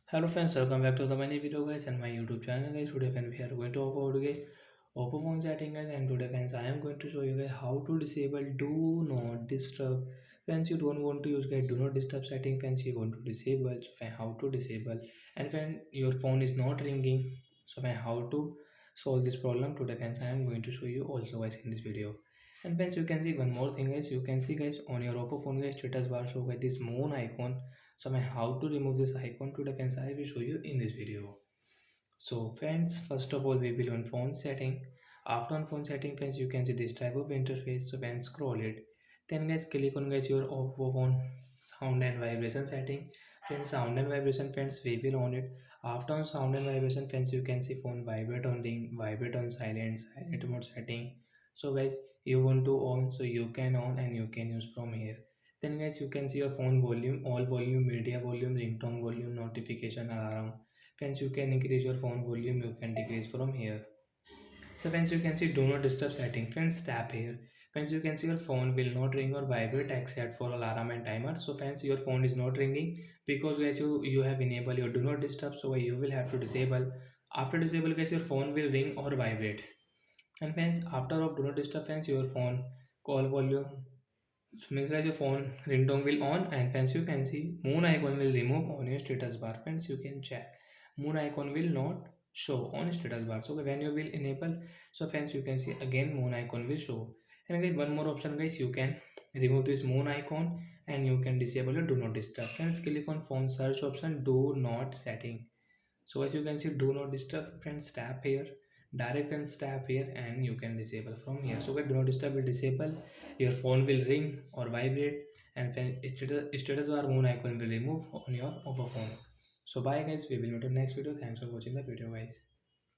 Hello friends, welcome back to the many video guys and my YouTube channel guys. Today friends we are going to talk about guys Oppo phone setting guys, and today friends I am going to show you guys how to disable do not disturb. Friends, you don't want to use guys do not disturb setting. Friends, you want to disable, so friends, how to disable. And when your phone is not ringing, so friends, how to solve this problem. Today friends I am going to show you also guys in this video. And friends, you can see one more thing guys. You can see guys on your Oppo phone guys status bar show guys this moon icon. So how to remove this icon to the friends I will show you in this video. So friends, first of all we will on phone setting. After on phone setting friends, you can see this type of interface. So when scroll it, then guys click on guys your Oppo phone sound and vibration setting. Then sound and vibration friends, we will on it. After on sound and vibration friends, you can see phone vibrate on ring, vibrate on silent mode setting. So guys, you want to on, so you can on and you can use from here. Then guys, you can see your phone volume, all volume, media volume, ringtone volume, notification alarm. Friends, you can increase your phone volume, you can decrease from here. So friends, you can see do not disturb setting. Friends, tap here. Friends, you can see your phone will not ring or vibrate except for alarm and timer. So friends, your phone is not ringing because guys you have enabled your do not disturb. So you will have to disable. After disable guys, your phone will ring or vibrate. And friends, after of do not disturb friends, your phone call volume, so means like your phone ringtone will on, and friends you can see moon icon will remove on your status bar. Friends, you can check moon icon will not show on status bar. So when you will enable, so friends you can see again moon icon will show. And again one more option guys, you can remove this moon icon and you can disable your do not disturb. Friends, click on phone search option do not setting. So as you can see do not disturb friends, tap here, direct friends tap here, and you can disable from here. So when do not disturb will disable, your phone will ring or vibrate, and when status bar moon icon will remove on your Oppo phone. So bye guys, we will meet in next video. Thanks for watching the video guys.